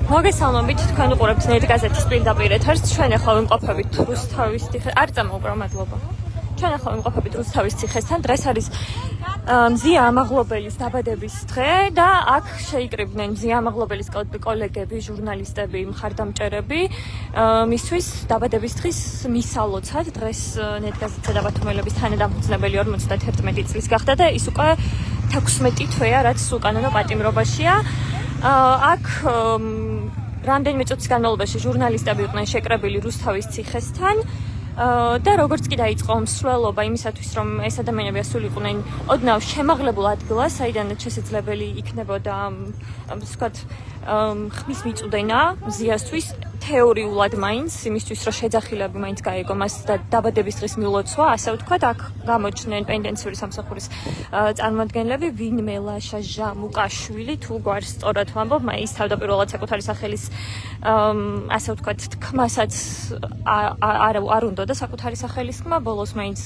მოგესალმებით, თქვენ უყურებთ ნეტგაზეთის პირდაპირ ეთერს. ჩვენ ახლა ვიმყოფებით რუსთავის ციხე. არ წამოუგრა, მადლობა. ჩვენ ახლა ვიმყოფებით რუსთავის ციხესთან. დღეს არის მზია ამაღლობელის დაბადების დღე და აქ შეიკრიბნენ მზია ამაღლობელის კოლეგები, ჟურნალისტები, მხარდამჭერები მისთვის დაბადების დღის მისალოცად. დღეს ნეტგაზეთისა და ბათუმელების თანადამფუძნებელი 51 წლის გახდა და ის უკვე 16 თვეა, რაც უკანონო პატიმრობაშია. აქ რამდენიმე წუთის განმავლობაში ჟურნალისტები იყვნენ შეკრებილი რუსთავის ციხესთან და როგორც კი დაიწყო მსვლელობა იმისათვის, რომ ეს ადამიანები ასულიყვნენ ოდნავ შემაღლებულ ადგილას, საიდანაც შესაძლებელი იქნებოდა ვთქვათ ხმის მიწუდენა მზიასთვის, თეორიულად მაინც, იმისთვის, რომ შეძახილები მაინც გაეგო მას და დაბადების დღის მილოცვა, ასე ვთქვათ, აქ გამოჩნდნენ პენიტენციური სამსახურის წარმომადგენლები, ვინმე ლაშა ჟამუკაშვილი, თუ გვარს სწორად ვამბობ, ის თავდაპირველად საკუთარი სახელის ასე ვთქვათ, თქმასაც არ უნდა და საკუთარი სახელის თქმა, ბოლოს მაინც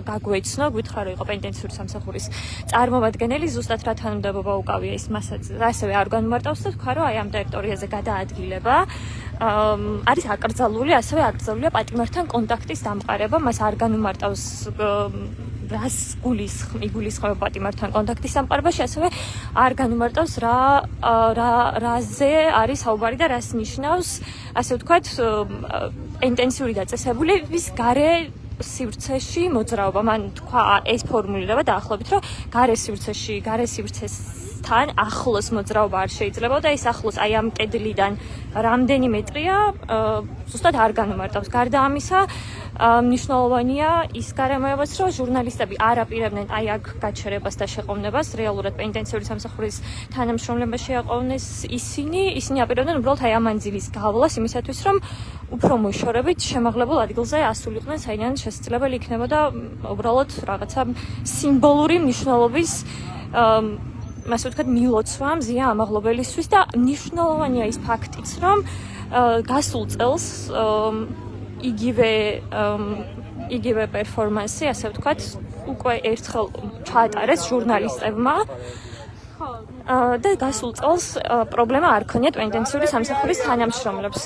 გაგვეცნო, გითხრა რომ იყო პენიტენციური სამსახურის წარმომადგენელი, ზუსტად რა თანამდებობა უკავია ის მასაც, ასევე არ განმარტავს და თქვა, რომ აი ამ ტერიტორიაზე გადაადგილება არის აკრძალული, ასევე აკრძალულია პატიმართან კონტაქტის დამყარება, მას არ განუმარტავს რას იგულისხმება პატიმართან კონტაქტის დამყარებაში, ასევე არ განუმარტავს რაზე არის საუბარი და რას ნიშნავს, ასე ვთქვათ, ინტენსიური დაწესებულების გარე სივრცეში მოძრაობა. მან თქვა ეს ფორმულირება დაახლოებით, რომ გარე სივრცესთან ახლოს მოძრაობა არ შეიძლება და ეს ახლოს აი ამ კედლიდან რამდენი მეტრია ზუსტად არ განუმარტავს. გარდა ამისა, მნიშვნელოვანია ის გარემოებაც, რომ ჟურნალისტები არ აპირებდნენ აი აქ გაჩერებას და შეყოვნებას, რეალურად პენიტენციური სამსახურის თანამშრომლობა შეაყოვნეს ისინი აპირებდნენ უბრალოდ აი ამ ანძილის გავლას იმისათვის, რომ უფრო მოშორებით შემაღლებულ ადგილზე ასულიყვნენ, საიდანაც შესაძლებელი იქნებოდა უბრალოდ რაღაცა სიმბოლური მნიშვნელობის ასე ვთქვათ, მილოცვა მზია ამაღლობელისთვის და მნიშვნელოვანია ის ფაქტიც, რომ გასულ წელს იგივე პერფორმანსი, ასე ვთქვათ, უკვე ერთხელ ჩაატარეს ჟურნალისტებმა და გასულ წელს პრობლემა არ ქონიათ პენიტენციური სამსახურის თანამშრომლებს.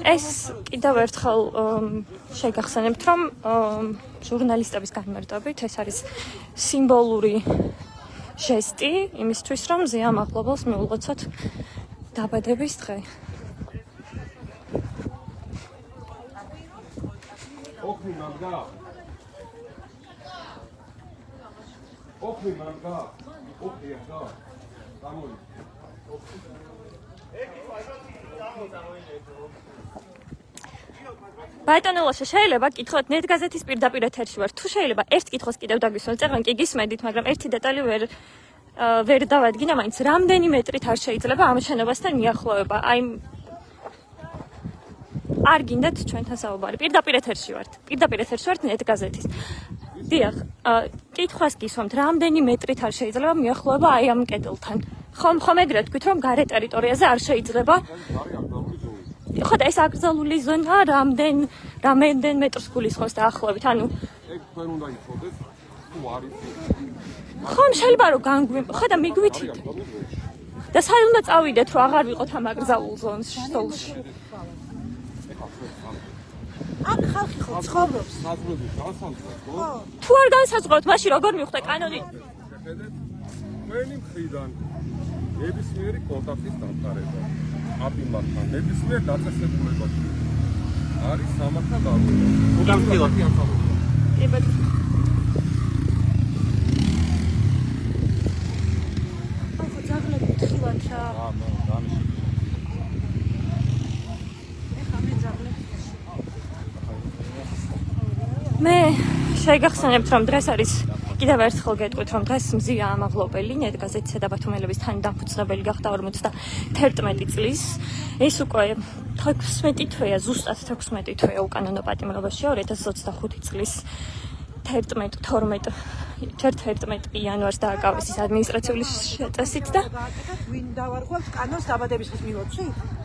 ეს კიდევ ერთხელ შეგახსენებთ, რომ ჟურნალისტების განმარტებით ეს არის სიმბოლური ჟესტი იმისთვის, რომ მზია ამაღლობელს მიულოცოთ დაბადების დღე. ბატონელოშა, შეიძლება გითხოთ ნეტგაზეთის პირდაპირ ეთერში ვარ. თუ შეიძლება ერთ კითხვას კიდევ დაგვისვენოთ, წეგან კი გისმენდით, მაგრამ ერთი დეტალი ვერ დავადგინა, მაინც რამდენი მეტრით არ შეიძლება ამ შენობასთან მიახლოვება. აი არ გინდათ ჩვენთან საუბარი. პირდაპირ ეთერში ვართ ნეტგაზეთის. დიახ, კითხვას გისვამთ, რამდენი მეტრით არ შეიძლება მიახლოვება აი ამ კედელთან. ხომ ეგრეთ თქვით, რომ გარე ტერიტორიაზე არ შეიძლება. ხო და ეს აკრძალული ზონა რამდენ მეტრს გულისხმობს დაახლოებით, ანუ თქვენ უნდა იცოდეთ, თუ არ იცით. ხომ შეიძლება რომ ხო და მიგვითით. და სად უნდა წავიდეთ, რომ აღარ ვიყოთ ამ აკრძალულ ზონაში. აქ ხალხი ხო ცხოვრობს. საზღვრები განსაზღვრეთ, ხო? თუ არ განსაზღვროთ, მაშინ როგორ მივხვდა კანონი? შეხედეთ, თქვენი მხრიდან ნებისმიერი კონტაქტის დამყარება. აპიმართან ნებისმიერ დაწესებულებაში არის სამართლა დარღვევა. უგამხილოთ. ხო, ძაღლები თხილად რა. მე შეგახსენებთ, რომ დღეს არის კიდევ ერთხელ გეტყვით, რომ დღეს მზია ამაღლობელი, ნეტ-გაზეთისა და ბათუმელების თან დამფუძნებელი გახდა 51 წლის. ეს უკვე 16 თვეა, ზუსტად 16 თვეა უკანონო პატიმრობაში 2025 წლის 11 იანვარს დააკავეს ის ადმინისტრაციული შეწესით და ვინ დავარღვევთ კანონს დაბადების დღის მილოცვით?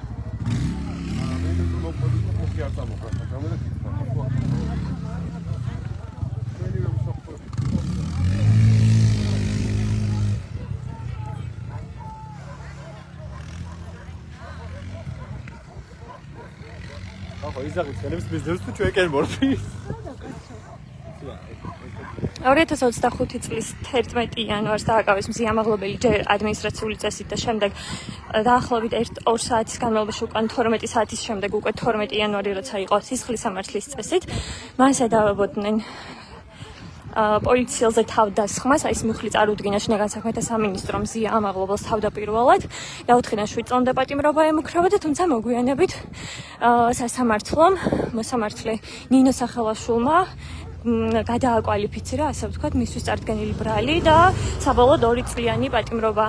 ისაღი ხელებს ბიზნესს თუ ჩვენ მორფის 2025 წლის 11 იანვარს დააკავეს მზია ამაღლობელი ჯერ ადმინისტრაციული წესით და შემდეგ დაახლოებით 1-2 საათის განმავლობაში უკან 12 საათის შემდეგ უკვე 12 იანვარი როცა იყო სისხლის სამართლის წესით მას ედავებოდნენ პოლიციელზე თავდასხმას, აი ეს მუხლი წარუდგინა შინაგან საქმეთა სამინისტრომ მზია ამაღლობელს თავდაპირველად დაუთხინა 7 წლამდე პატიმრობა ემუქრებოდა, თუმცა მოგვიანებით სასამართლომ მოსამართლე ნინო სახელაშვილმა გადააკვალიფიცირა, ასე ვთქვათ, მისთვის წარდგენილი ბრალი და საბოლოოდ 2 წლიანი პატიმრობა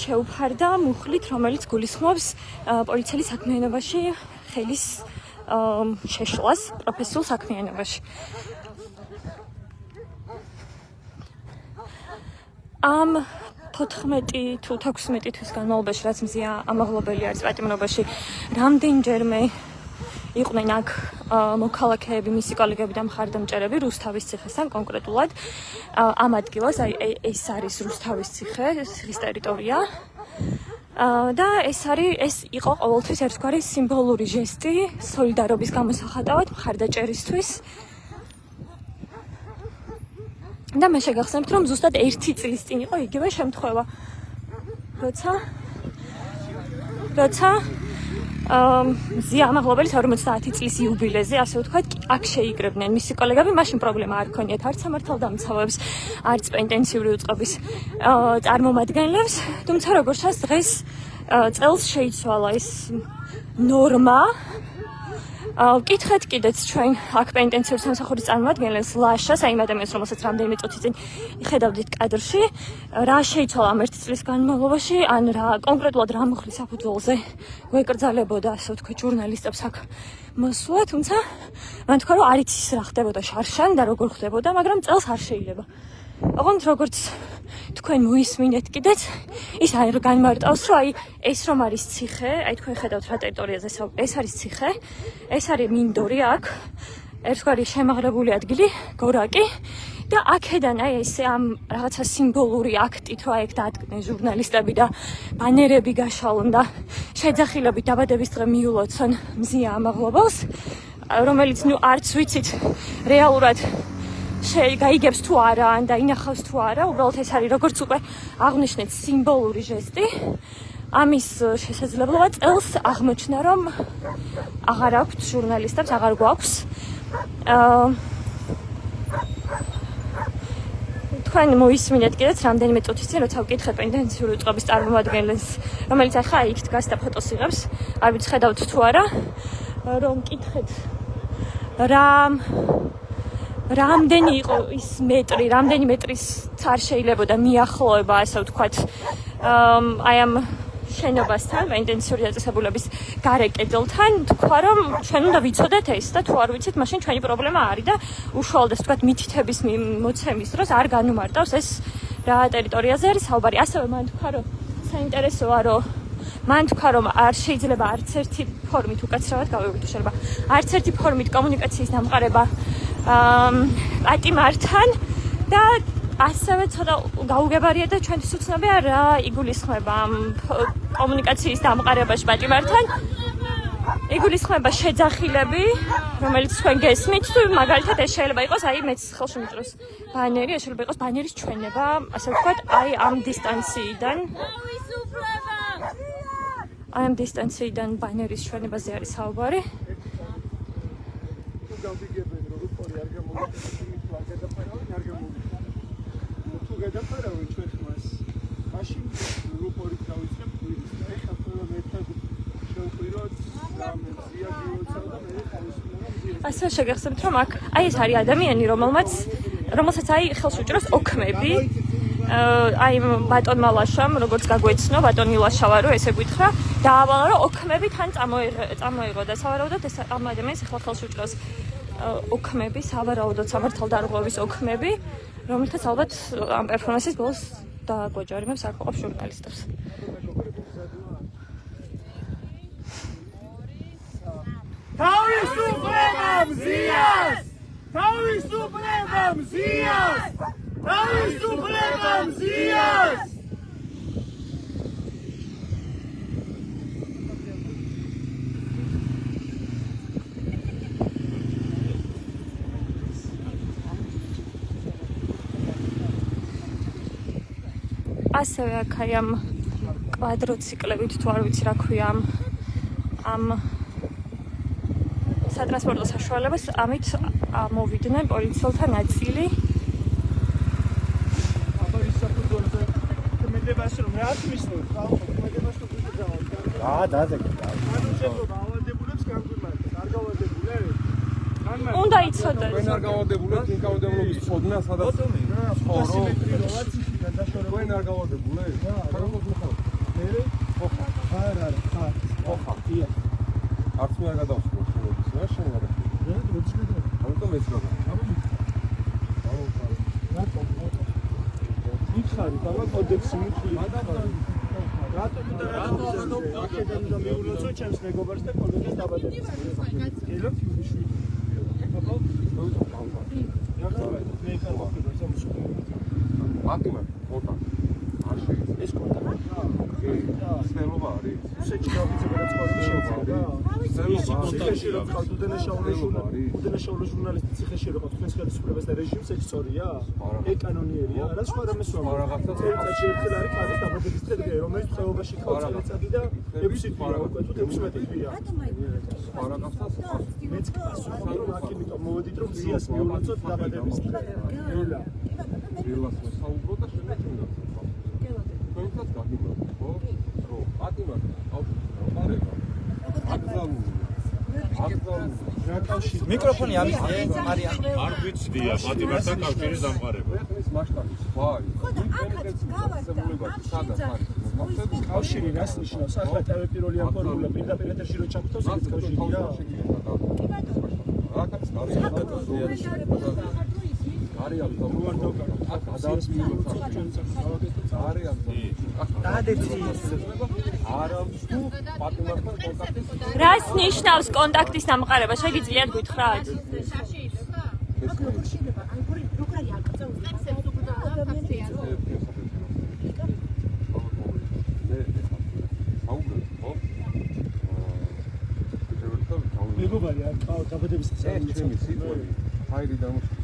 შეუფარდა მუხლით, რომელიც გულისხმობს პოლიციელი საქმიანობაში ხელის შეშლას პროფესიულ საქმიანობაში. ამ 14 თუ 16 თვის განმავლობაში, რაც მზია ამაღლობელი არის პატიმრობაში, რამდენჯერმე იყვნენ აქ მოქალაქეები, მისი კოლეგები და მხარდამჭერები რუსთავის ციხესთან კონკრეტულად ამ ადგილას, აი ეს არის რუსთავის ციხე, ციხის ტერიტორია. და ეს იყო ყოველთვის ერთგვარი სიმბოლური ჟესტი სოლიდარობის გამოსახატავად მხარდაჭერისთვის. და მე შეგახსენებთ, რომ ზუსტად 1 წლის წინ იყო იგივე შემთხვევა, როცა მზია ამაღლობელის 50 წლის იუბილეზე, ასე ვთქვათ, აქ შეიკრებდნენ მისი კოლეგები, მაშინ პრობლემა არ ქონიათ არც სამართალდამცავებს, არც პენტენსიური უწყების წარმომადგენლებს, თუმცა როგორც ჩანს დღეს წელს შეიცვალა ეს ნორმა. ვკითხეთ კიდეც ჩვენ აქ პენტენსიური სამსახურის წარმომადგენლებს ლაშას, აი იმ ადამიანს, რომელსაც რამდენიმე წუთი წინ ხედავდით კადრში, რა შეიცვალა ამ 1 წლის განმავლობაში, ან რა კონკრეტულად რა მუხლის საფუძველზე გვეკრძალებოდა, ასე ვთქვათ, ჟურნალისტებს აქ მოსვლა, თუმცა მან თქვა, რომ არ იცის რა ხდებოდა შარშან და როგორ ხდებოდა, მაგრამ წელს არ შეიძლება. ოღონდ როგორც თქვენ მოისმინეთ კიდეც, ის არ განმარტავს, რომ აი ეს რომ არის ციხე, აი თქვენ ხედავთ რა ტერიტორიაზე, ეს არის ციხე, ეს არის მინდორი აქ, ერთგვარი შემაღლებული ადგილი, გორაკი და აქედან აი ესე ამ რაღაცა სიმბოლური აქტით რა ეგ დაადგნენ ჟურნალისტები და ბანერები გაშალონ და შეძახილებით დაბადების დღე მიულოცონ მზია ამაღლობელს, რომელიც ნუ არც ვიცით რეალურად გაიგებს თუ არა, ან დაინახავს თუ არა, უბრალოდ ეს არის როგორც უკვე აღნიშნეთ სიმბოლური ჟესტი. ამის შესაძლებლობა წელს აღმოჩნდა, რომ აღარ აქვს ჟურნალისტებს, აღარ გვაქვს. თქვენ მოისმინეთ კიდეც რამდენიმე წუთის წინ, როცა ვკითხეთ პენტენსიური უწყების წარმომადგენელს, რომელიც ახლა იქ დგას და ფოტოს იღებს, არ ვიცი ხედავთ თუ არა, რომ კითხეთ რამდენი იყო ის მეტრი, რამდენი მეტრის არ შეიძლებოდა მიახლოება, ასე ვთქვათ, აი ამ შენობასთან, პენტენსიური დაწესებულების გარე კედელთან, თქვა რომ ჩვენ უნდა ვიცოდეთ ეს და თუ არ ვიცით, მაშინ ჩვენი პრობლემა არის და უშუალოდ ასე ვთქვათ, მითითების მოცემის დროს არ განუმარტავს ეს რა ტერიტორიაზე არის საუბარი. ასევე მან თქვა რომ საინტერესოა, რომ მან თქვა რომ არ შეიძლება არც ერთი ფორმით უკაცრავად გავიგოთ, შეიძლება არც ერთი ფორმით კომუნიკაციის დამყარება პატიმართან და ასევე ცოტა გაუგებარია და ჩვენთვის უცნობია რა იგულისხმება ამ კომუნიკაციის დამყარებაში პატიმართან. იგულისხმება შეძახილები, რომელიც თქვენ გესმით, თუ მაგალითად ეს შეიძლება იყოს, აი მეც ხელში მიჭროს ბანერი, ეს შეიძლება იყოს ბანერის ჩვენება, ასე ვთქვათ, აი ამ დისტანციიდან ბანერის ჩვენებაზე არის საუბარი. ასე შეგახსენებთ, რომ აქ აი ეს არის ადამიანი, რომელსაც აი ხელს უჭრავს ოქმები. აი ბატონმა ლაშამ, როგორც გაგვეცნო, ბატონი ლაშავა რო ესე გითხრა, დაავალა რომ ოქმები თან წამოიღო და სავარაუდოდ ეს ამ ადამიანს ახლა ხელს უჭრავს ოქმები, სავარაუდოდ სამართალდარღვევის ოქმები, რომელთაც ალბათ ამ პერფორმანსის ბოლოს დაგვაჯარიმებს აქ ყოფ ჟურნალისტებს. თავისუფლება მზიას! თავისუფლება მზიას! თავისუფლება მზიას! ასევე აქ აი ამ კვადროციკლებით თუ არ ვიცი რა ქვია ამ სატრანსპორტო საშუალებას ამით ამოვიდნენ პოლიციელთა ნაწილი. უნდა იცოდეს. ვენ არ გავადებულებ იმ კანონმდებლობის წოდნა, სადაც ცხოვრობ. ვენ არ გავადებულებ? არც მე არ გადავსვლა შენობის, რა შენ არ გადავსვლა? ამიტომ ეს რა. მითხარი, დავა კოდექსი მითხარი. რატომ აქედან და მეულოცო ჩემს მეგობარს და კოლეგას დაბადებას. ელო ფიუში. მარტივად კონტა. ეს კონტა. სელობა არის. რუსეთში გავიწევდა ცხოვრება შეეცადა. ციხეში რომ ხალხ უდენაშაულო ჟურნალისტი ციხეში რომ თქვენს ხელისუფლებას და რეჟიმს ეს სწორია? ეკანონიერია, რა სხვა რამე სხვა. წელიწადში ერთხელ არის კანის დაბადების დღე, რომელიც ხეობაში ხალხი და 6 თვია უკვე თუ 16 თვია. მეც გასულიყო რომ აქ იმიტომ მოვედით რომ ზიას მიულოცოთ დაბადების დღე. ელა. დილას მოსაუბრო და შემეჩნდა. თქვენსაც გაგიმართ, ხო? რომ პატიმარ ავტარება. მიკროფონი ამის არიან. არ ვიცდია პატიმართან კავშირის დამყარება. ეს მასშტაბი სხვა არის. კავშირი რას ნიშნავს? ახლა თავεπიროლი ამ ფორმულა პირდაპირ ეთერში რო ჩაგდოს ეს კავშირია. არიან რას ნიშნავს კონტაქტის დამყარება? შეგიძლიათ გითხრათ? მეგობარი არ ყავ დაბადების დღეს ჩემი სიტყვები ფაილი დამოშთი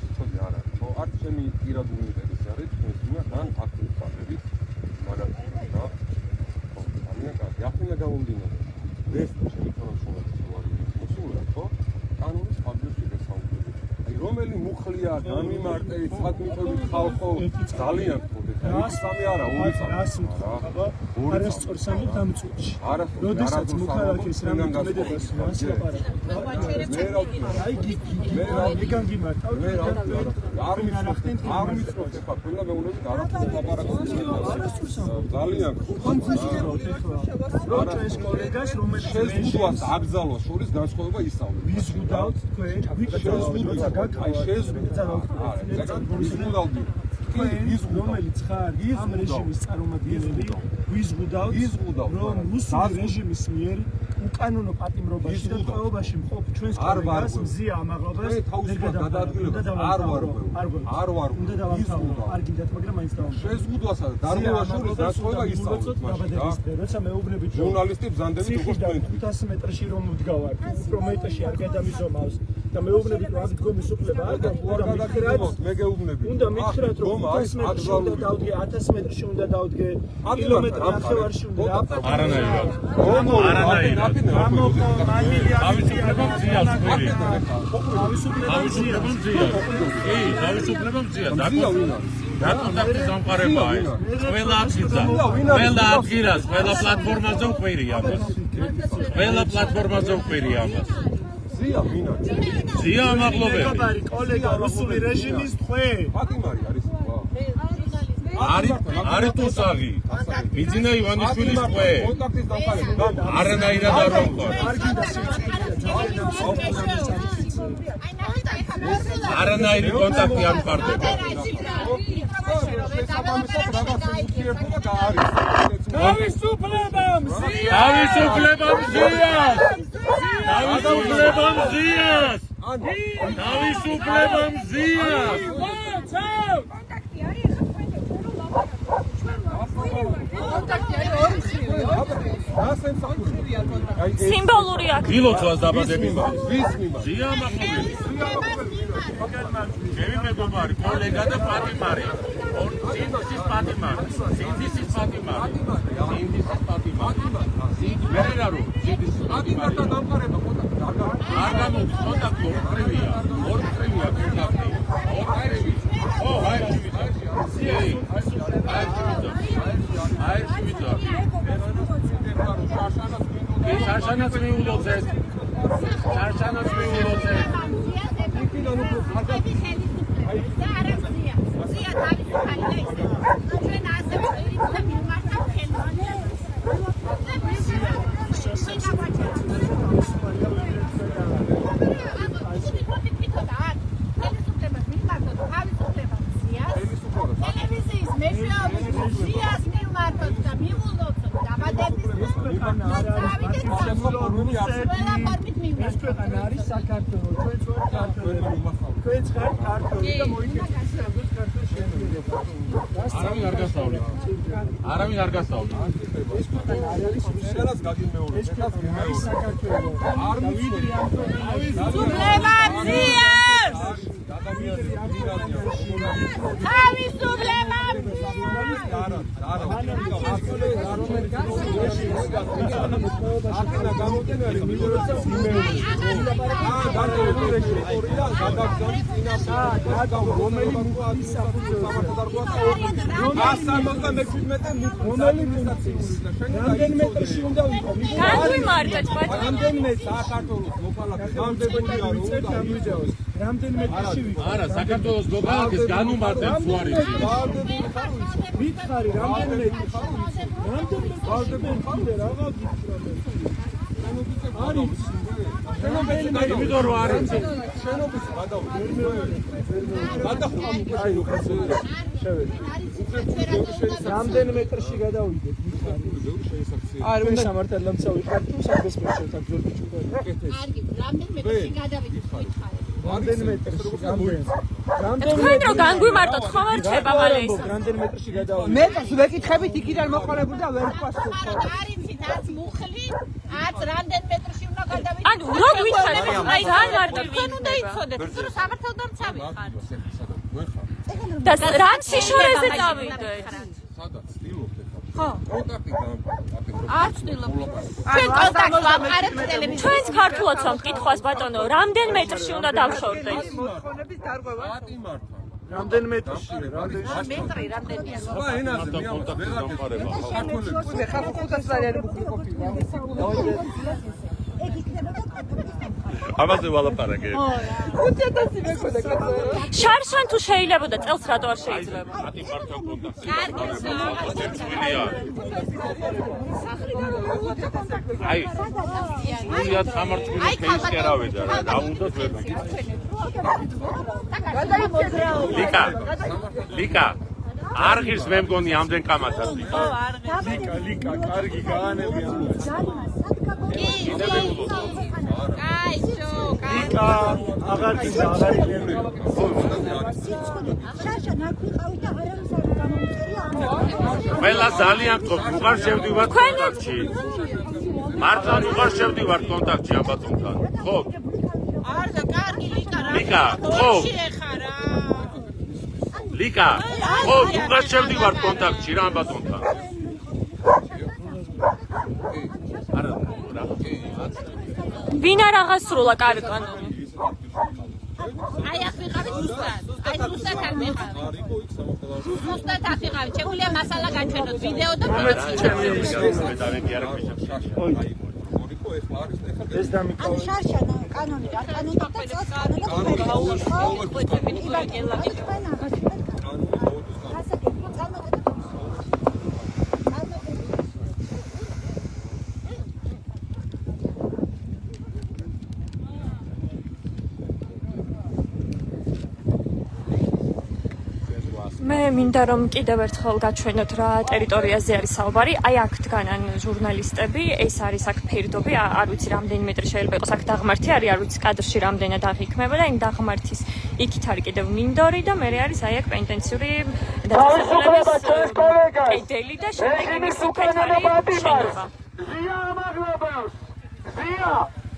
არა ხო არ ჩემი პირადული ინტერესი არის თქვენს მიმართ აქტივი ფაქტებით მაგრამ რა ხო ამია კარგი ახლა გამომდინარე ეს ჩემი თანამშრომლობის ვარი მოსულა ხო კანონის ფაქტებში გასაუბრები აი რომელი მუხლია გამიმარტე საკუთრებით ხალხო ძალიან გქონდეთ რა სამი არა ორი სამი არა სწორ სამი დამწუჩი როდესაც მუხალაკის რამე მედებას მასლაპარა მე განგიმართავ არ მიცნობთ ხა ყველა მეუბნებით არაფერს ლაპარაკობთ ძალიან რო ეს კოლეგას რომელიც შეზღუდვას აბზალოს შორის განსხვავება ისწავლეთ ვიზღუდავთ თქვენ შეზღუდვა აი შეზღუდვა ვიზღუდავდი რომელიც ხარ ამ რეჟიმის წარმომადგენელი ვიზღუდავთ რომ რუსული რეჟიმის მიერ უკანონო პატიმრობაში და თაობაში მყოფ ჩვენს კოლეგას მზია ამაღლებას არ ვარ უნდა დავამთავრო არ გინდათ მაგრამ მაინც დავამთავრო შეზღუდვასა და დარღვევა შორის განსხვავება ისწავლეთ როცა მეუბნებით ჟურნალისტი ბზანდებით როგორც თქვენ 500 მეტრში რომ ვდგავართ უფრო მეტრში არ გადამიზომავს და მეუბნებით რომ აქ დგომის უფლება არ გაქვს მე გეუბნები უნდა მითხრათ რომ 500 მეტრში უნდა დავდგე 1000 მეტრში უნდა დავდგე კილომეტრი ნახევარში უნდა არანაირად თავისუფლება მზიას ხვირი თავისუფლება მზია რა კონტაქტის დამყარებაა ეს ყველა ადგილას ყველა პლატფორმაზე ხვირი ამას ყველა პლატფორმაზე ხვირი ამას ზია ვინ არის? ზია ამაღლობელი. მეგობარი, კოლეგა, რუსული რეჟიმის თქვენ. ფატიმარი არის თქვა. არის თუსაღი. ბიძინა ივანიშვილის ყვე. კონტაქტის დამყარება. არანაირად არ ვამყარ. არანაირი კონტაქტი არ მყარდება. თავისუფლებამ ზია! თავისუფლებამ ზიას! თავისუფლებამ ზიას! თავისუფლებამ ზიას! სიმბოლური აქ. გილოცვას დაბადების ვის მიმართ? ზია ამაღლობელი. ჩემი მეგობარი, კოლეგა და ფატიმარი. სინდისის ფატიმარი. სინდისის ფატიმარი. სინდისის ფატიმარი. მერერო, სინდისის ფატიმართან დამყარება კონტაქტი არ გამოდის კონტაქტი ორთრივია კონტაქტი. ორთრივი. ო, აი შევიდა. შარშანაც მიულოცეთ. შარშანაც მიულოცეთ. ეს ქვეყანა არის საქართველო, ჩვენც ვართ ქართველები. ჩვენც ხართ ქართველი და მოიქცეთ საქართველოს შეერთება. არავინ არ გასწავლით. არავინ არ გასწავლით. ეს ქვეყანა არ არის შენაც გაგიმეორე, ეს ქვეყანა არის საქართველო. არ მივიდრი ამ მეტრში უნდა ვიყო. განვიმარტეთ ბატონო. რამდენიმე საქართველოს მოქალაქე რამდენიმე მეტრში ვიყო. არა, საქართველოს მოქალაქეს განუმარტებ თუ არის. მითხარი რამდენიმე რაღა გიქრა. არის იმიტომ რომ არის. შენობის რამდენ მეტრში გადავიდეთ არ უნდა სამართალდამცავ ვიყავ თუ საბესპეჩო თაგზოლი ჩუდა რამდენ მეტრში გადავიდეთ მითხარი რამდენ მეტრში თქვენ რო განგვიმარტოთ ხომ არ რჩება მალე ის რამდენ მეტრში გადავიდეთ მეტრს ვეკითხებით იქიდან მოყოლებული და ვერ ვფასობთ არიცით აც მუხლი აც რამდენ მეტრში უნდა გადავიდეთ ანუ რო გვიცადეთ აი ძალიან მარტივი თქვენ უნდა იცოდეთ თუ სამართალდამცავი ხარ და რაც სიშორეზე წავიდეთ სადაც ცდილობთ ეხლა ხო კონტაქტი დამყარეთ არ ვცდილობ ჩვენ კონტაქტს ვამყარებთ ტელევიზორში ჩვენც ქართულად ვამ კითხვას ბატონო რამდენ მეტრში უნდა დავშორდეთ მოთხოვნების დარღვევა ფატიმართან რამდენ მეტრში მეტრი რამდენია აბა ენაზე მე კონტაქტი დამყარება. საქართველოს ხალხო 500 ლარი ბუქი ყოფილა ამაზე ვალაპარაკე. 500 მეკოდა კაცო შარშან თუ შეიძლება და წელს რატო არ შეიძლება ფატიმართან კონტაქტი. აი, სულია სამართლიანი кейსი არ ავედა რა. რა უნდა ვერ ლიკა არ ღირს მე მგონი ამდენ კამათას ლიკა კარგი გაანებია ლიკა აღარ გიზა აღარ ინერვია ყველა ძალიან გქონთ უღარ შევდივართ კონტაქტში მართლა უღარ შევდივართ კონტაქტში ამ ბატონთან ხო არ და კარგი ლიკა რა ლიკა ხო ეხარა ლიკა ხო უღარ შევდივართ კონტაქტში რა ამ ბატონთან არა რა ვინ არ აღასრულა კარი კანონი აი აქ ვიყავით ზუსტად აი ზუსტად აქ ვიყავით ზუსტად აქ ვიყავით შეგვიძლია მასალა გაჩვენოთ ვიდეო და ჩემი ეს დამიკავე კანონი არ კანონი და წელს კანონი მე მინდა რომ კიდევ ერთხელ გაჩვენოთ რა ტერიტორიაზე არის საუბარი. აი აქ დგანან ჟურნალისტები, ეს არის აქ ფერდობი, არ ვიცი რამდენი მეტრი შეიძლება იყოს აქ დაღმართი არის, არ ვიცი კადრში რამდენად აღ იქნება და იმ დაღმართის იქით არის კიდევ მინდორი და მე არის აი აქ პენტენციური კედელი და შემდეგ იმის უკეთ არის შენობა. ზია ამაღლობელს. ზია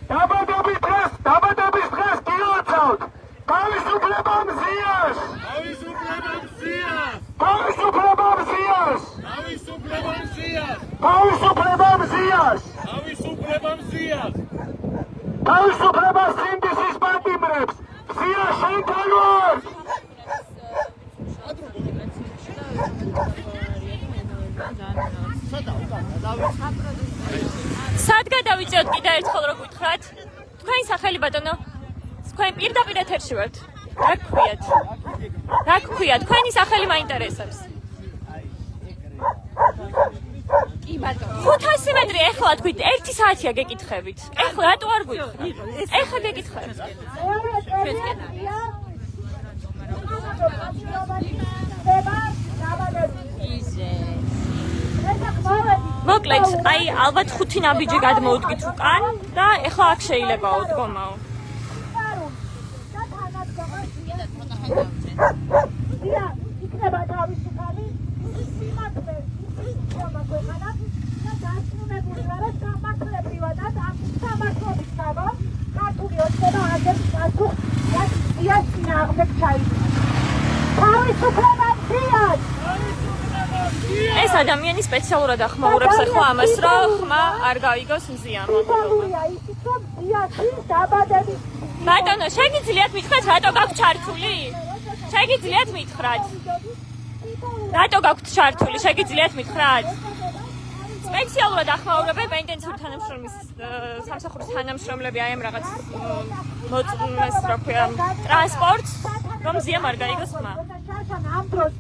დაბადების დღეს გილოცავთ. თავისუფლებამ ზიას! თავისუფლებამ ზიას! თავისუფლებამ ზიას! თავისუფლებამ ზიას! თავისუფლებამ ზიას! თავისუფლებამ ზიას! თავისუფლებას სინდისის პატიმრებს! ზია შენთან ვარ! სად გადავიწევთ კიდე ერთხელ რო გითხრათ? თქვენი სახელი ბატონო? თქვენ პირდაპირ ეთერში ვართ. რა გქვიათ? რა გქვიათ? თქვენი სახელი მაინტერესებს. კი ბატონო. 500 მეტრი ეხლა თქვით 1 საათია გეკითხებით. ეხლა რატო არ გვითხრით? ეხლა გეკითხეთ. მოკლედ, აი ალბათ 5 ნაბიჯი გადმოვუდგით უკან და ეხლა აქ შეიძლებაო დგომაო. ზია იქნება თავისუფალი სიმართლე ქვეყანა და დასრულებული არა სამართლებრივადად ამ სამართლობის გამო ქართული ოცნება აგებს პასუხს ზიას წინააღმდეგ ჩაიდგა. თავისუფლება ზიას! ეს ადამიანი სპეციალურად ახმაურებს ახლა ამას, რომ ხმა არ გაიგოს მზიამ. სპეციალურია ისიც, რომ ზიასის დაბადების ბატონო, შეგიძლიათ მითხრათ, რატო გაქვთ ჩართული? შეგიძლიათ მითხრათ? რატო გაქვთ ჩართული? შეგიძლიათ მითხრათ? სპეციალურად ახმაურებენ პენტენციური თანამშრომლის სამსახურის თანამშრომლები აი ამ რაღაც მოწმეს რა ქვია ტრანსპორტს, რომ ზიამ არ გაიგოს ხმა. ამ დროს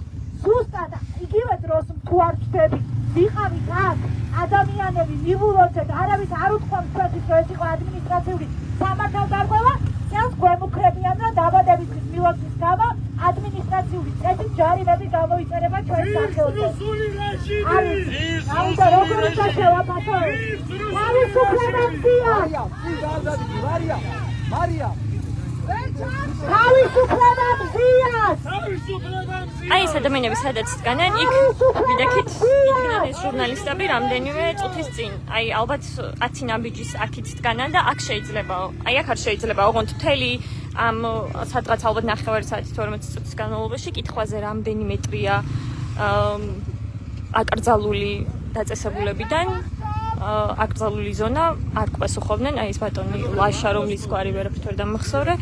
ზუსტად იგივე დროს თუ არ ვწდები ვიყავით აქ ადამიანები მივულოცეთ არავის არ უთქვამს ჩვენთვის რომ ეს იყო ადმინისტრაციული სამართალდარღვევა წელს გვემუქრებიან რომ დაბადების დღის მილოცვის გამო ადმინისტრაციული წესით ჯარიმები გამოიწერება ჩვენს სახელზე. ამიტომ როგორ უნდა შევაფასოთ? თავისუფლებას ზია! მარია! თავისუფლებას ზიას! აი ეს ადამიანები სადაც დგანან, იქ ვიდექით იდგნენ ეს ჟურნალისტები რამდენიმე წუთის წინ. აი ალბათ 10 ნაბიჯის აქით დგანან და აქ შეიძლებაო. აი აქ არ შეიძლება, ოღონდ მთელი ამ სადღაც ალბათ 9 საათის 12 წუთის განმავლობაში კითხვაზე რამდენი მეტრია აკრძალული დაწესებულებიდან აკრძალული ზონა არ ყვესუხობდნენ. აი ეს ბატონი ლაშა რომლის გვარი ვერაფრით ვერ დამახსოვრე.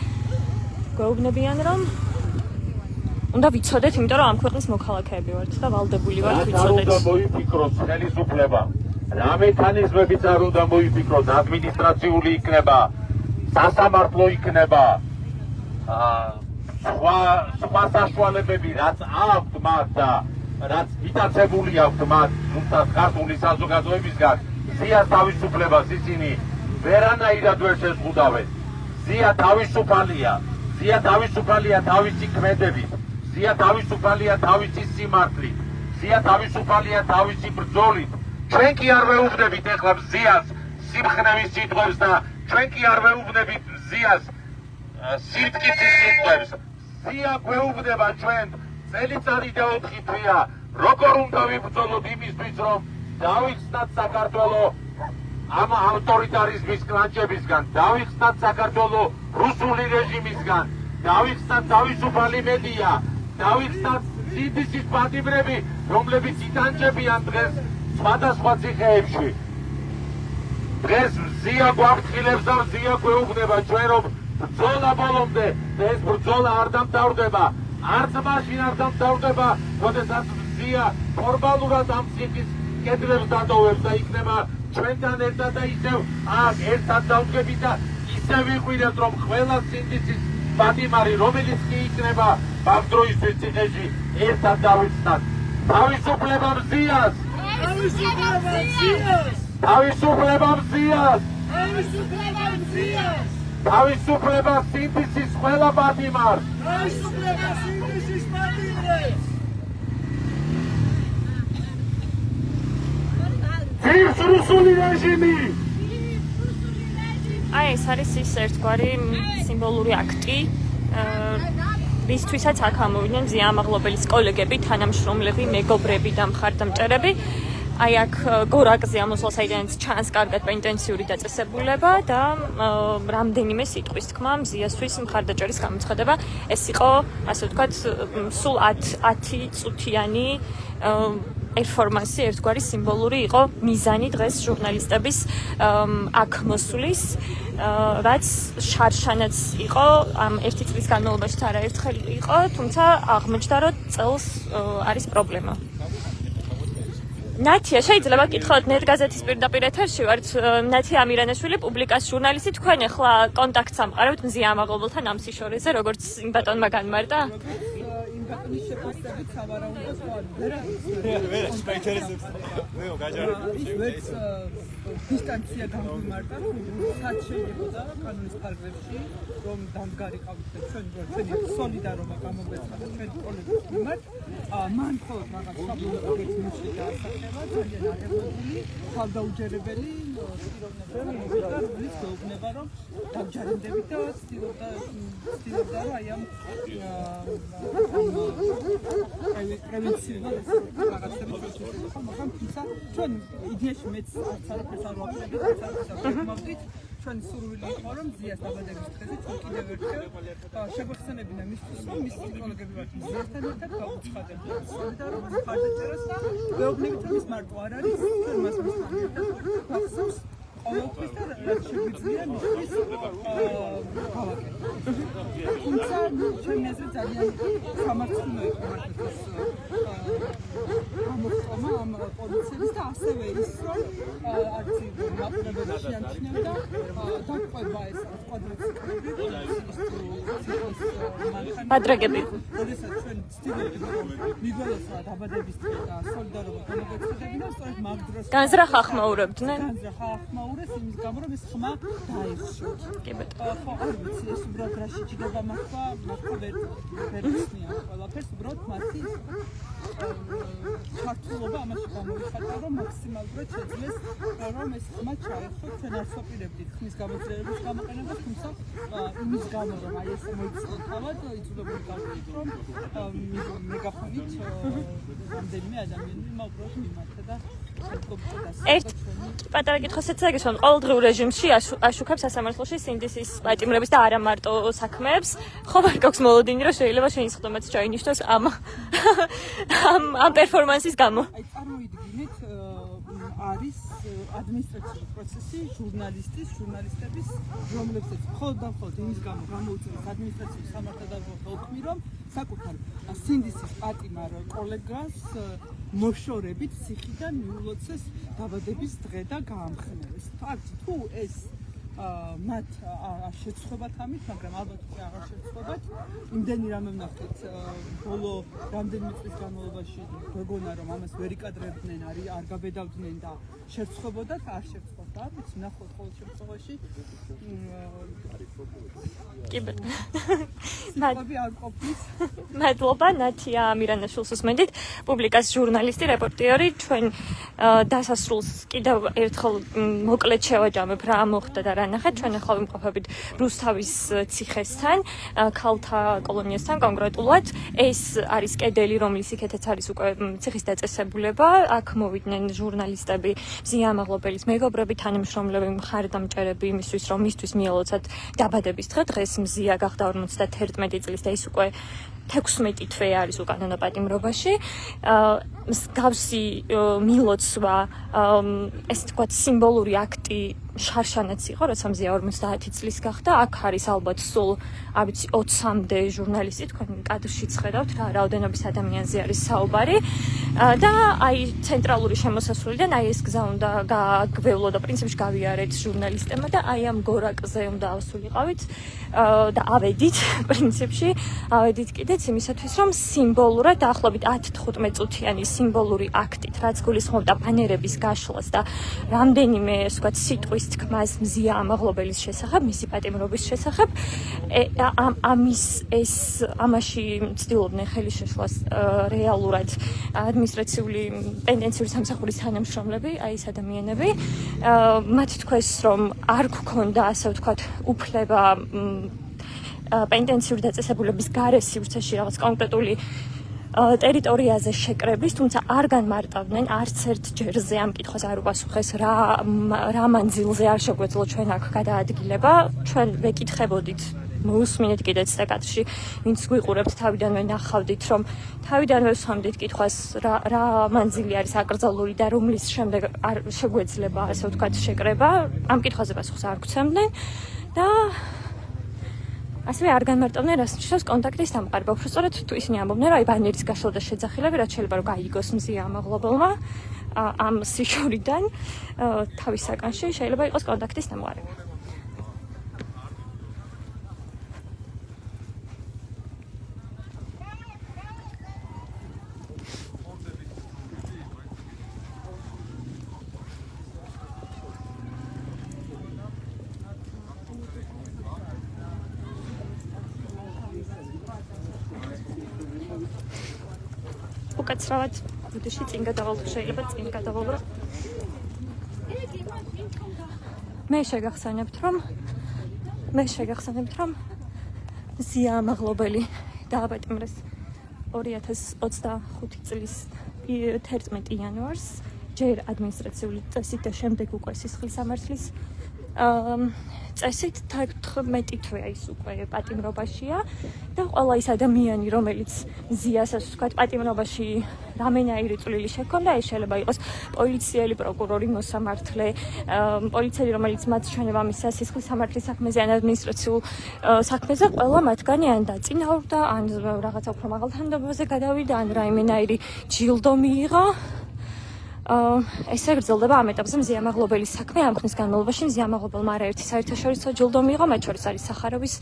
გვეუბნებიან რომ უნდა ვიცოდეთ, იმიტომ რომ ამ ქვეყნის მოქალაქეები ვართ და ვალდებული ვართ ვიცოდეთ. უნდა მოიფიქროს ხელისუფლება. რა მექანიზმებიც არ უნდა მოიფიქროს, ადმინისტრაციული იქნება, სასამართლო იქნება, სხვა საშუალებები რაც აქვთ მათ და რაც მიტაცებული აქვთ მათ ზუსტად ქართული საზოგადოებისგან, ზიას თავისუფლებას ისინი ვერანაირად ვერ შეზღუდავენ. ზია თავისუფალია, ზია თავისუფალია თავისი ქმედებით, ზია თავისუფალია თავისი სიმართლით, ზია თავისუფალია თავისი ბრძოლით. ჩვენ კი არ ვეუბნებით ეხლა ზიას სიმხნევის სიტყვებს და ჩვენ კი არ ვეუბნებით ზიას სირტკიცის სიტყვებს. ზია გვეუბნება ჩვენ წელიწადი და 4 თვეა როგორ უნდა ვიბრძოლოთ იმისთვის, რომ დავიხსნათ საქართველო ამ ავტორიტარიზმის კლანჭებისგან, დავიხსნათ საქართველო რუსული რეჟიმისგან, დავიხსნათ თავისუფალი მედია, დავიხსნათ სინდისის პატიმრები, რომლებიც იტანჯებიან დღეს სხვადასხვა ციხეებში. დღეს ზია გვაფრთხილებს და ზია გვეუბნება ჩვენ, რომ ბრძოლა ბოლომდე და ეს ბრძოლა არ დამთავრდება, არც მაშინ არ დამთავრდება, როდესაც ზია ფორმალურად ამ ციხის კედლებს დატოვებს და იქნება ჩვენთან ერთად და ისევ აქ ერთად დავდგებით და ისე ვიყვირებთ, რომ ყველა სინდისის პატიმარი, რომელიც კი იქნება ბავშვდროისთვის ციხეში, ერთად დავიცნათ. თავისუფლება მზიას! თავისუფლება მზიას! თავისუფლება სინდისის ყველა პატიმარს! ძირს რუსული რეჟიმი! აი ეს არის ის ერთგვარი სიმბოლური აქტი, რისთვისაც აქ ამოვიდნენ მზია ამაღლობელის კოლეგები, თანამშრომლები, მეგობრები და მხარდამჭერები. აი აქ გორაკზე ამოსვლა, საიდანაც ჩანს კარგად პენტენციური დაწესებულება და რამდენიმე სიტყვის თქმა მზიასთვის მხარდაჭერის გამოცხადება. ეს იყო, ასე ვთქვათ, სულ 10 წუთიანი პერფორმანსი, ერთგვარი სიმბოლური იყო მიზანი დღეს ჟურნალისტების აქ მოსვლის, რაც შარშანაც იყო, ამ 1 წლის განმავლობაში არაერთხელ იყო, თუმცა აღმოჩნდა, რომ წელს არის პრობლემა. ნათია, შეიძლება გითხრათ ნეტგაზეთის პირდაპირ ეთერში ვართ, ნათია ამირანაშვილი, პუბლიკას ჟურნალისტი, თქვენ ახლა კონტაქტს ამყარებთ მზია ამაღლობელთან ამ სიშორეზე, როგორც იმ ბატონმა განმარტა? იმ ბატონის შეფასებით სავარაუდოდ ვერც დისტანცია გამომართა, რაც შეიძლება კანონის პარაგრაფში, რომ დამდგარიყავით ჩვენი სოლიდარობა გამოგვეცხადა ჩვენ კოლეგებს მიმართ. მან მხოლოდ რაღაც საბოლოოდ მუშკი დაასახელა, ძალიან აღებული, თავდაუჯერებელი პიროვნება, რომელიც გვეუბნება, რომ დავჯერდებით და ცდილობდა რომ აი ამ პრევენციული რაღაცები შეგვიძლია, მაგრამ თუმცა ჩვენ იდეაში მეც არც არ ვაკეთებ, ვაკეთებთ ჩვენ სურვილი იყო რომ ზიას დაბადების დღეზე ჩვენ კიდევ ერთხელ შეგვეხსენებინა მისთვის რომ მის კოლეგები ვართ ზიასთან ერთად გავუცხადებთ სოლიდარობას მხარდაჭერას და ვეუბნებით რომ ის მარტო არ არის ჩვენ მას მისთან ერთად გვახსოვს ყოველთვის და რაც შეგვიძლია მისთვის გავაკეთოთ. თუმცა ჩვენ აზრით ძალიან სამართლიანო იყო მართლაც გამოწვევა ამ პოლიციის და ასევე ის რომ არც მაპრებელში შეამჩნევდა დაგყვება ეს კვადრატები ბადრაგები. როდესაც ჩვენ ვცდილობთ რომ მიგველოსა დაბადების დღე და სოლიდარობა განაგრძელებინა, სწორედ მაგ დროს განზრახ ახმაურებდნენ. განზრახ ახმაურეს იმის გამო რომ ეს ხმა დაიხშოთ. კი ბატონო. ხო, არ ვიცი ეს უბრალოდ რაში ჭირდება მართლა ვერ ვიცნია ყველაფერს, უბრალოდ მათი ჩართულობა ამაში გამოიხატა, რომ მაქსიმალურად შეძლეს რომ ეს ხმა ჩაეხშოთ. ჩვენ არ ვაპირებდით ხმის გამოძიების გამოყენებას, თუმცა იმის გამო რომ აი ეს მოიწყო თავად იძულებული გავხდით რომ მეგაფონით რამდენიმე ადამიანი უბრალოდ მიმართა და ერთ პატარა კითხვასაც აგისვამ, ყოველდღიურ რეჟიმში აშუქებს სასამართლოში სინდისის პატიმრების და არა მარტო საქმეებს. ხო არ გაქვს მოლოდინი, რომ შეიძლება შეისხდომაც ჩაინიშნოს ამ პერფორმანსის გამო. აი წარმოიდგინეთ, არის ადმინისტრაციული პროცესი ჟურნალისტების, რომლებსაც მხოლოდ და მხოლოდ იმის გამო გამოუწევს ადმინისტრაციული სამართალდამცავი ოფმი, რომ საკუთარ სინდისის პატიმარ კოლეგას მოშორებით ციხიდან მიულოცეს დაბადების დღე და გაამხნევეს. თუ ეს მათ შეცხვებათ ამით, მაგრამ ალბათ უკვე აღარ შეცხვებათ. იმდენი რამე ვნახეთ ბოლო რამდენიმე წლის განმავლობაში, გეგონა რომ ამას ვერ იკადრებდნენ, არ გაბედავდნენ და შეცხვებოდათ, არ შეცხვებდა. არ ვიცი, ნახოთ ყოველ შემთხვევაში კი ბატონო. არ ყოფნის. მადლობა ნათია ამირანაშვილს უსმენდით, პუბლიკას ჟურნალისტი, რეპორტიორი. ჩვენ დასასრულს კიდევ ერთხელ მოკლედ შევაჯამებ რა მოხდა და რა ნახეთ. ჩვენ ახლა ვიმყოფებით რუსთავის ციხესთან, ქალთა კოლონიასთან კონკრეტულად. ეს არის კედელი, რომლის იქეთაც არის უკვე ციხის დაწესებულება. აქ მოვიდნენ ჟურნალისტები, მზია ამაღლობელის მეგობრები, თანამშრომლები, მხარდამჭერები იმისთვის, რომ მისთვის მიელოცათ დაბადების დღე. დღეს მზია გახდა 51 წლის და ის უკვე 16 თვე არის უკანონო პატიმრობაში. მსგავსი მილოცვა, ესე ვთქვათ, სიმბოლური აქტი შარშანაც იყო, როცა მზია 50 წლის გახდა. აქ არის ალბათ სულ, არ ვიცი, 20-მდე ჟურნალისტი, თქვენ კადრშიც ხედავთ რა რაოდენობის ადამიანზე არის საუბარი. და აი ცენტრალური შემოსასვლელიდან აი ეს გზა უნდა გააგვევლო და პრინციპში გავიარეთ ჟურნალისტებმა და აი ამ გორაკზე უნდა ავსულიყავით და ავედით პრინციპში, ავედით კიდეც იმისათვის, რომ სიმბოლურად დაახლოებით 10-15 წუთიანი სიმბოლური აქტით, რაც გულისხმობდა ბანერების გაშლას და რამდენიმე, ასე ვთქვათ, სიტყვის თქმას მზია ამაღლობელის შესახებ, მისი პატიმრობის შესახებ, ამაში ცდილობდნენ ხელი შეშლას რეალურად ადმინისტრაციული პენდენციური სამსახურის თანამშრომლები, აი ეს ადამიანები, მათ თქვეს, რომ არ გქონდა, ასე ვთქვათ, უფლება პენდენციური დაწესებულების გარე სივრცეში რაღაც კონკრეტული ტერიტორიაზე შეკრების, თუმცა არ განმარტავდნენ არც ერთ ჯერზე ამ კითხვას არ უპასუხეს, რა მანძილზე არ შეგვეძლო ჩვენ აქ გადაადგილება. ჩვენ ვეკითხებოდით, მოусმინეთ კიდეც და კადრში, ვინც გვიყურებთ, თავიდანვე ნახავდით, რომ თავიდანვე ვსვამდით კითხვას, რა მანძილი არის აკრძალული და რომლის შემდეგ არ შეგვეძლება, ასე ვთქვათ, შეკრება. ამ კითხვაზე პასუხს არ გვცემდნენ და ასევე არ განმარტავდნენ, რას ნიშნავს კონტაქტის დამყარება. უბრალოდ თუ ისინი ამბობდნენ, რომ აი ბანერის გაშლა და შეძახილები, რაც შეიძლება რომ გაიგოს მზია ამაღლობელმა ამ სიშვიდან თავის საკანში შეიძლება იყოს კონტაქტის დამყარება. უკაცრავად ბუდეში წინ გადავალ, შეიძლება წინ გადავალ. მე შეგახსენებთ, რომ მზია ამაღლობელი დააპატიმრეს 2025 წლის 11 იანვარს, ჯერ ადმინისტრაციული წესით და შემდეგ უკვე სისხლის სამართლის წესით 18 თვე ის უკვე პატიმრობაშია და ყველა ის ადამიანი, რომელიც მზიას, ასე ვთქვათ, პატიმრობაში რამენაირი წვლილი შექონდა, ეს შეიძლება იყოს პოლიციელი, პროკურორი, მოსამართლე, პოლიციელი, რომელიც მათ ჩვენებამისას სისხლის სამართლის საქმეზე ან ადმინისტრაციულ საქმეზე, ყველა მათგანი ან დაწინაურდა, ან რაღაცა უფრო მაღალ თანამდებობაზე გადავიდა, ან რაიმენაირი ჯილდო მიიღო. ესე გრძელდება ამ ეტაპზე მზია ამაღლობელის საქმე. ამ ხნის განმავლობაში მზია ამაღლობელმა არაერთი საერთაშორისო ჯილდო მიიღო, მათ შორის არის სახაროვის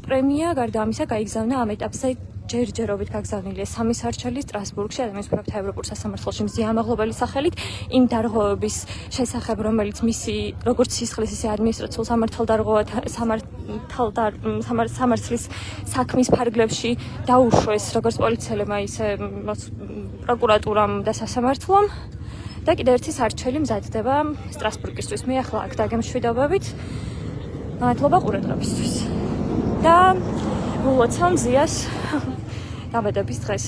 პრემია. გარდა ამისა, გაიგზავნა ამ ეტაპზე ჯერჯერობით გაგზავნილია 3 სარჩელი სტრასბურგში ადამიანის პროფესია ევროპულ სასამართლოში მზია ამაღლობელის სახელით იმ დარღვევების შესახებ, რომელიც მისი როგორც სისხლის, ისე ადმინისტრაციულ სამართლის საქმის ფარგლებში დაუშვეს როგორც პოლიციელებმა, ისე პროკურატურამ და სასამართლომ. და კიდევ ერთი სარჩელი მზადდება სტრასბურგისთვის. მე ახლა აქ დაგემშვიდობებით. მადლობა ყურადღებისთვის. და ულოცავ მზიას დაბადების დღეს.